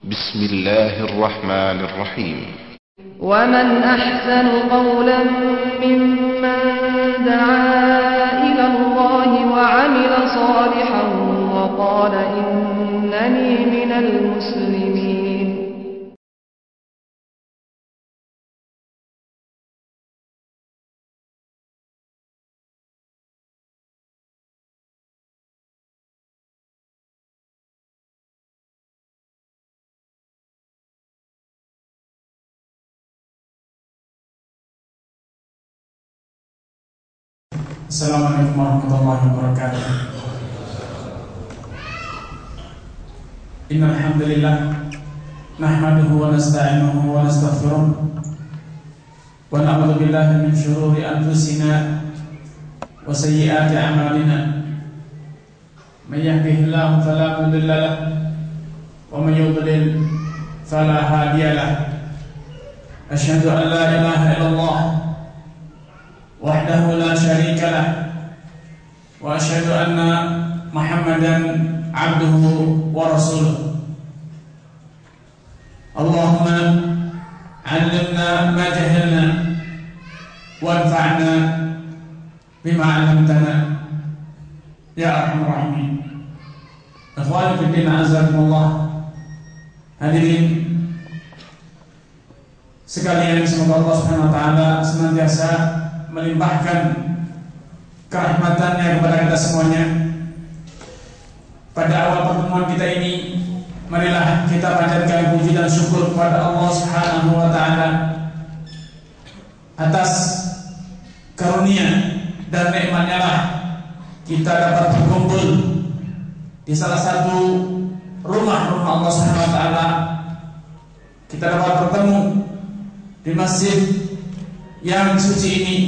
بسم الله الرحمن الرحيم ومن أحسن قولا ممن دعا إلى الله وعمل صالحا وقال إنني من المسلمين. Assalamualaikum warahmatullahi wabarakatuh. Innal hamdalillah nahmaduhu wa nasta'inuhu wa nastaghfiruh wa na'udzu billahi min shururi anfusina wa sayyiati a'malina. May yahdihillahu fala mudilla lahu wa may yudlil fala hadiya lahu. Asyhadu an la ilaha illallah wahdahu la syarika lah wa asyhadu anna Muhammadan abduhu wa rasuluh. Allahumma 'allimna ma jahilna wanfa'na bima 'allamtana ya arhamar rahimin. Ikhwani fi din, azakumullah. Hadirin sekalian, semoga Allah Subhanahu wa taala senantiasa melimpahkan kerahmatannya kepada kita semuanya. Pada awal pertemuan kita ini, marilah kita panjatkan puji dan syukur kepada Allah Subhanahu wa taala atas karunia dan nikmatnya lah kita dapat berkumpul di salah satu rumah Allah Subhanahu wa taala. Kita dapat bertemu di masjid yang suci ini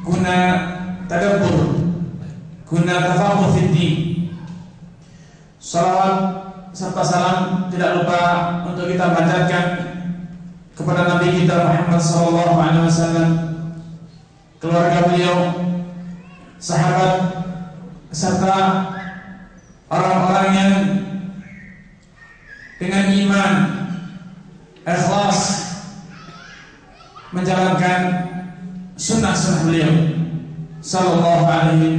guna tadabbur, guna tafaqquh fid din. Salawat serta salam tidak lupa untuk kita panjatkan kepada Nabi kita Muhammad sallallahu alaihi wasallam, keluarga beliau, sahabat serta orang-orang yang dengan iman ikhlas menjalankan sunnah-sunnah beliau sallallahu alaihi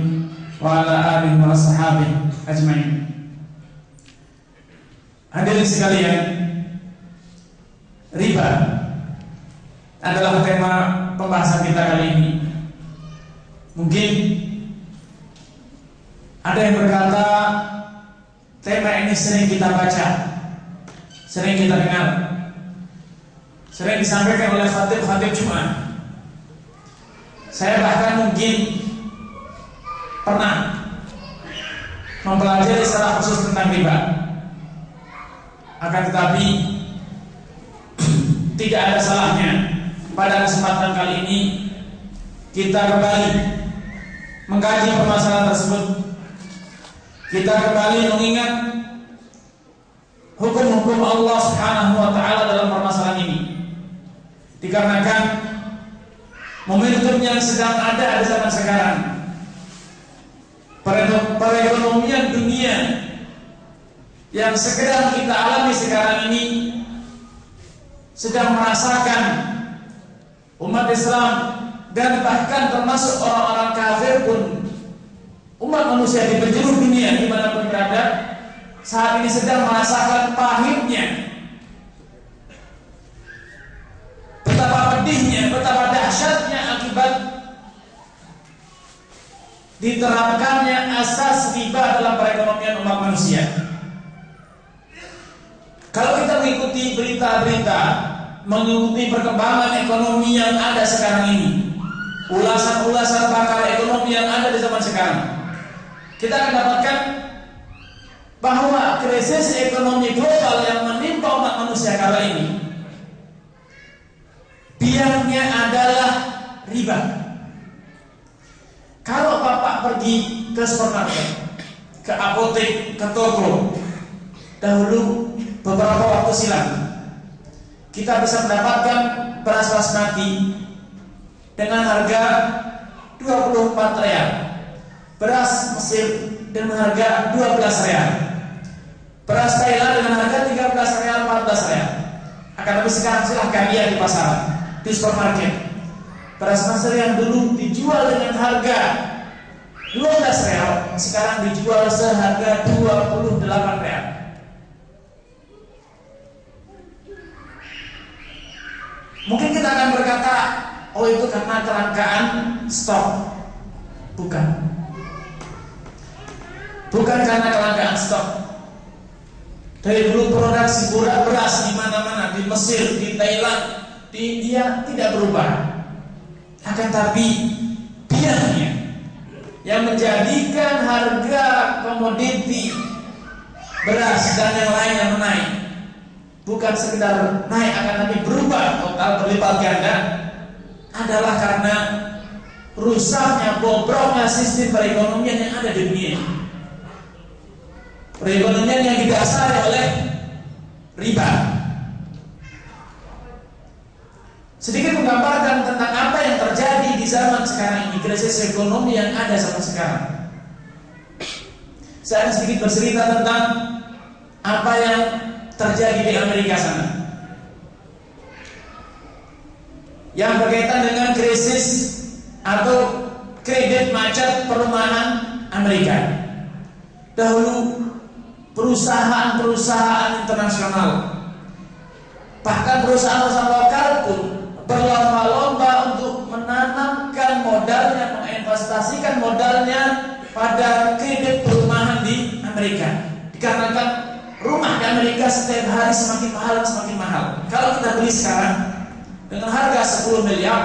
wa ala alihi wa sahbihi ajma'in. Hadirin sekalian, riba adalah tema pembahasan kita kali ini. Mungkin ada yang berkata tema ini sering kita baca, sering kita dengar, sering disampaikan oleh khatib-khatib Jumat. Saya bahkan mungkin pernah mempelajari secara khusus tentang riba. Akan tetapi tidak ada salahnya pada kesempatan kali ini kita kembali mengkaji permasalahan tersebut. Kita kembali mengingat hukum-hukum Allah Subhanahu wa taala dalam permasalahan ini. Dikarenakan momentum yang sedang ada di zaman sekarang, perekonomian dunia yang sedang kita alami sekarang ini sedang merasakan umat Islam dan bahkan termasuk orang-orang kafir pun, umat manusia di penjuru dunia dimanapun berada saat ini sedang merasakan pahitnya, betapa pedihnya, betapa dahsyatnya akibat diterapkannya asas riba dalam perekonomian umat manusia. Kalau kita mengikuti berita-berita, mengikuti perkembangan ekonomi yang ada sekarang ini, ulasan-ulasan pakar ekonomi yang ada di zaman sekarang, kita akan dapatkan bahwa krisis ekonomi global yang menimpa umat manusia kala ini biangnya adalah riba. Kalau Bapak pergi ke supermarket, ke apotek, ke toko, dahulu beberapa waktu silam, kita bisa mendapatkan beras basmati dengan harga 24 real, beras Mesir dengan harga 12 real. Beras Thailand dengan harga 13 real, 14 real. Akan tapi sekarang silahkan lihat di pasaran, di supermarket. Beras Mesir yang dulu dijual dengan harga 12 real, sekarang dijual seharga 28 real. Mungkin kita akan berkata, oh itu karena kelangkaan stok. Bukan. Bukan karena kelangkaan stok. Dari dulu produksi beras di mana-mana, di Mesir, di Thailand, di India tidak berubah. Akan tapi biayanya yang menjadikan harga komoditi beras dan yang lainnya menaik, bukan sekedar naik, akan tapi berubah total berlipat ganda, adalah karena rusaknya, bobroknya sistem perekonomian yang ada di dunia. Perekonomian yang didasari oleh riba. Sedikit menggambarkan tentang apa yang terjadi di zaman sekarang ini, krisis ekonomi yang ada sampai sekarang. Saya akan sedikit bercerita tentang apa yang terjadi di Amerika sana, yang berkaitan dengan krisis atau kredit macet perumahan Amerika. Dahulu perusahaan-perusahaan internasional, bahkan perusahaan-perusahaan lokal pun berlomba-lomba untuk menanamkan modalnya, menginvestasikan modalnya pada kredit perumahan di Amerika. Dikarenakan rumah di Amerika setiap hari semakin mahal. Kalau kita beli sekarang dengan harga 10 miliar,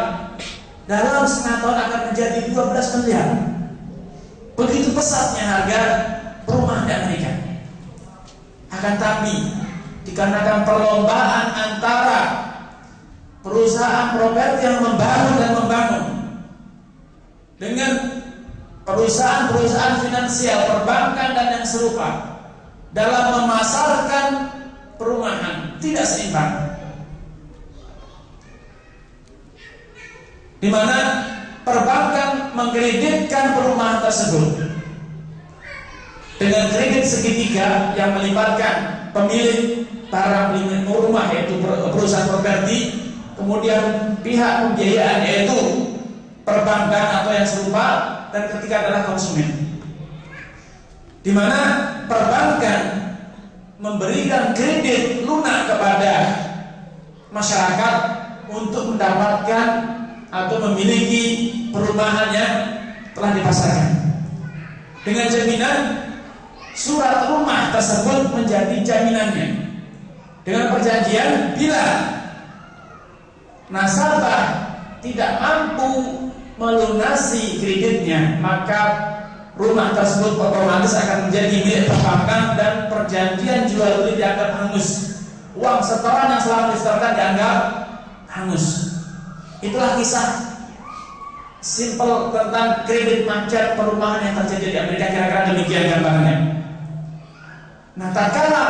dalam setengah tahun akan menjadi 12 miliar. Begitu pesatnya harga rumah di Amerika. Akan tapi dikarenakan perlombaan antara perusahaan properti yang membangun dengan perusahaan-perusahaan finansial, perbankan dan yang serupa dalam memasarkan perumahan tidak seimbang, di mana perbankan mengkreditkan perumahan tersebut dengan kredit segitiga yang melibatkan pemilik para pemilik rumah, yaitu perusahaan properti, kemudian pihak pembiayaan yaitu perbankan atau yang serupa, dan ketiga adalah konsumen, di mana perbankan memberikan kredit lunak kepada masyarakat untuk mendapatkan atau memiliki perumahan yang telah dipasarkan dengan jaminan surat rumah tersebut menjadi jaminannya, dengan perjanjian bila nasabah tidak mampu melunasi kreditnya, maka rumah tersebut otomatis akan menjadi milik perbankan dan perjanjian jual beli dianggap hangus. Uang setoran yang selama disetorkan dianggap hangus. Itulah kisah simple tentang kredit macet perumahan yang terjadi di Amerika, kira-kira demikian gambarnya. Nah, tak kala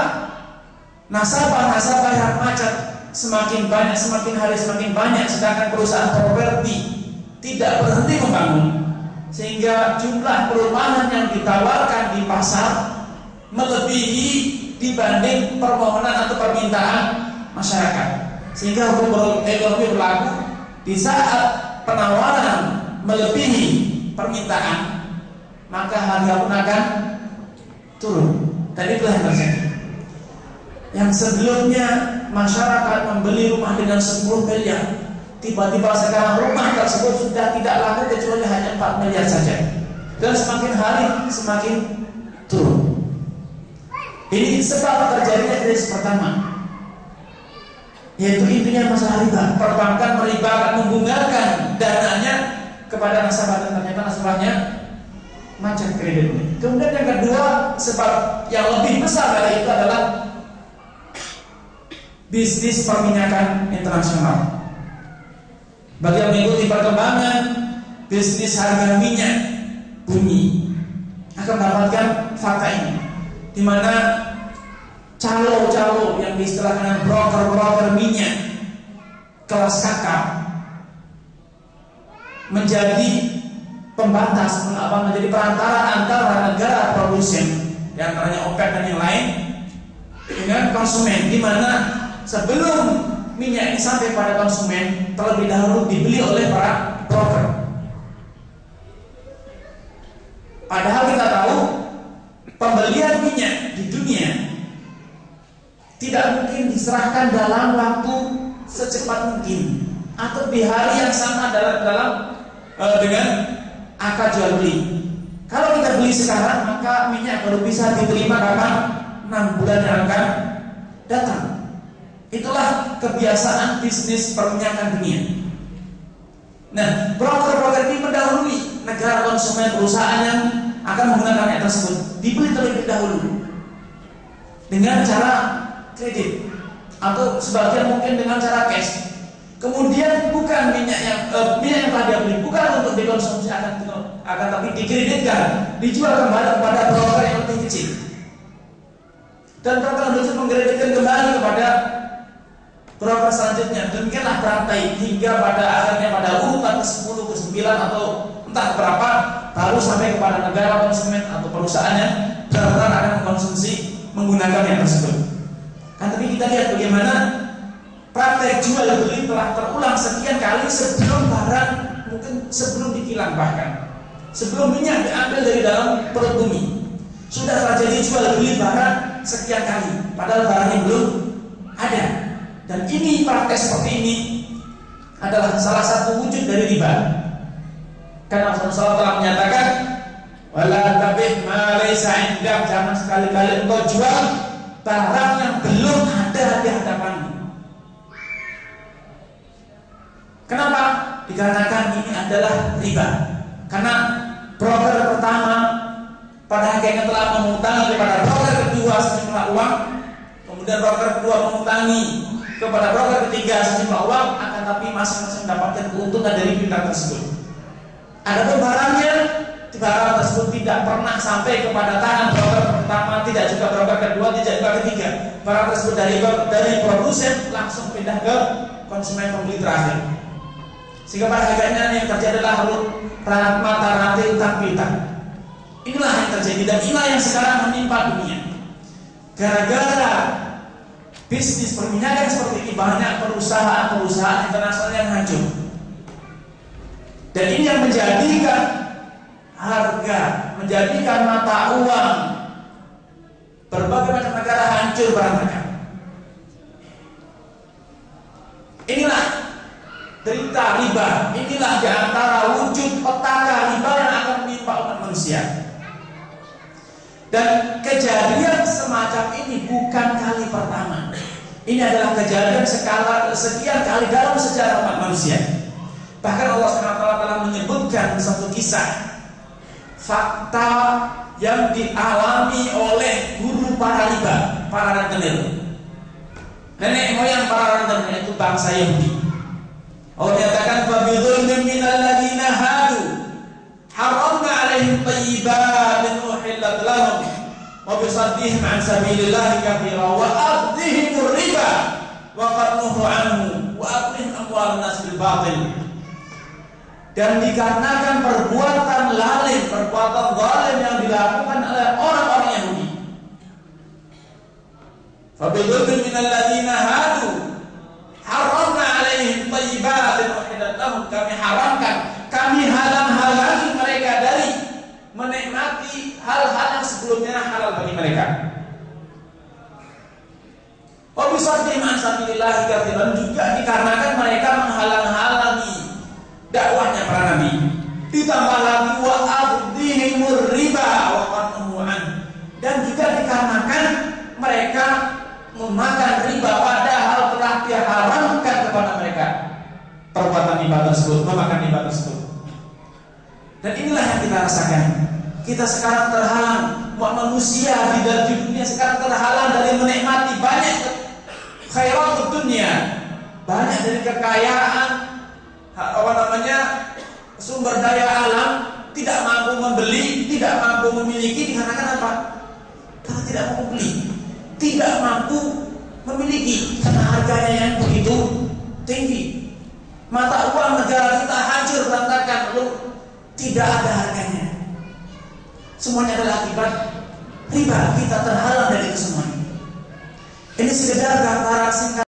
nasabah-nasabah yang macet semakin banyak, semakin hari semakin banyak, sedangkan perusahaan properti tidak berhenti membangun, sehingga jumlah perumahan yang ditawarkan di pasar melebihi dibanding permohonan atau permintaan masyarakat, sehingga hukum ekonomi berlaku. Di saat penawaran melebihi permintaan, maka harga pun akan turun. Dan itulah yang terjadi. Yang sebelumnya masyarakat membeli rumah dengan 10 miliar, tiba-tiba sekarang rumah tersebut sudah tidak laku kecuali hanya 4 miliar saja. Dan semakin hari semakin turun. Ini sebab terjadinya krisis pertama, yaitu intinya masalah riba. Perbankan meribakan, membungkakan dananya kepada nasabah, dan ternyata nasabahnya macet kreditnya. Kemudian yang kedua, sebab yang lebih besar dari itu adalah bisnis perminyakan internasional. Bagi yang mengikuti perkembangan bisnis harga minyak bumi akan mendapatkan fakta ini, di mana calo-calo yang diistilahkan broker-broker minyak kelas kakap menjadi pembatas, menjadi perantara antara negara produsen, di antaranya OPEC dan yang lain, dengan konsumen, di mana sebelum minyak ini sampai pada konsumen terlebih dahulu dibeli oleh para broker. Padahal kita tahu pembelian minyak di dunia tidak mungkin diserahkan dalam waktu secepat mungkin atau di hari yang sama dengan akad jual beli. Kalau kita beli sekarang, maka minyak baru bisa diterima kapan? 6 bulan yang akan datang. Itulah kebiasaan bisnis perminyakan dunia. Nah, broker-broker ini mendahului negara konsumen, perusahaan yang akan menggunakan minyak tersebut dibeli terlebih dahulu dengan cara kredit atau sebagian mungkin dengan cara cash. Kemudian bukan minyak yang telah dia beli bukan untuk dikonsumsi akan tapi dikreditkan, dijual kembali kepada broker yang lebih kecil. Dan broker itu mengkreditkan kembali kepada broker selanjutnya. Demikianlah berantai hingga pada akhirnya pada urutan ke-10, ke-9 atau entah berapa baru sampai kepada negara konsumen atau perusahaan yang benar-benar akan mengkonsumsi menggunakan yang tersebut. Kan tapi kita lihat bagaimana praktek jual beli telah terulang sekian kali sebelum barang, mungkin sebelum dikilang, bahkan sebelum minyak diambil dari dalam perut bumi sudah terjadi jual beli barang sekian kali, padahal barangnya belum ada. Dan ini praktek seperti ini adalah salah satu wujud dari riba. Karena Rasulullah telah menyatakan, wala tabih ma laysa indak, jangan sekali-kali engkau jual barang yang belum ada di hadapanmu. Kenapa? Dikarenakan ini adalah riba. Karena broker pertama pada akhirnya telah mengutangi kepada broker kedua sejumlah uang, kemudian broker kedua mengutangi kepada broker ketiga sejumlah uang, akan tapi masing-masing mendapatkan keuntungan dari piutang tersebut. Adapun barangnya, barang tersebut tidak pernah sampai kepada tangan broker pertama, tidak juga broker kedua, tidak juga ketiga. Barang tersebut dari produsen langsung pindah ke konsumen pembeli terakhir. Sehingga pada akhirnya yang terjadi adalah mata rantai utang piutang. Inilah yang terjadi dan inilah yang sekarang menimpa dunia. Gara-gara bisnis perminyakan seperti ini, banyak perusahaan-perusahaan internasional yang hancur. Dan ini yang menjadikan harga, menjadikan mata uang berbagai macam negara hancur berantakan. Inilah derita riba, inilah diantara wujud petaka riba yang akan menimpa umat manusia. Dan kejadian semacam ini bukan kali pertama. Ini adalah kejadian sekian kali dalam sejarah umat manusia. Bahkan Allah SWT telah menyebutkan satu kisah fakta yang dialami oleh guru para riba, para rentenir, nenek moyang para rentenir, itu bangsa Yahudi. Allah menyatakan fabidhulmin minal ladzina hadu haramna 'alaihim thayyibatin uhillat lahum wa bisaddihim 'an sabilillahi katsira wa akhdhihim riba wa qad nuhu 'anhu wa aklihim amwalan nas bil batil. Dan dikarenakan perbuatan lalim, perbuatan zalim yang dilakukan oleh orang-orang Yahudi. Fabidhulmin minal ladzina hadu haramna 'alaihim thayyibatin uhillat lahum, kami haramkan, kami halang-halangi mereka dari menikmati hal-hal yang sebelumnya halal bagi mereka. Wa bisaddihim 'an sabilillahi katsiran, juga dikarenakan mereka menghalang-halangi dakwahnya para nabi. Ditambah lagi wa akhdhihimur riba wa qannuhu an, dan juga dikarenakan mereka memakan riba padahal telah diharamkan kepada mereka perbuatan riba tersebut, memakan riba tersebut. Dan inilah yang kita rasakan. Kita sekarang terhalang, manusia di dunia sekarang terhalang dari menikmati banyak khairat dunia, banyak dari kekayaan, sumber daya alam, tidak mampu membeli, tidak mampu memiliki. Dikarenakan apa? Karena tidak mampu beli, tidak mampu memiliki, karena harganya yang begitu tinggi. Mata uang negara kita hancur berantakan, lalu tidak ada harganya. Semuanya adalah akibat riba. Kita terhalang dari kesemuanya. Ini sekedar gambaran singkat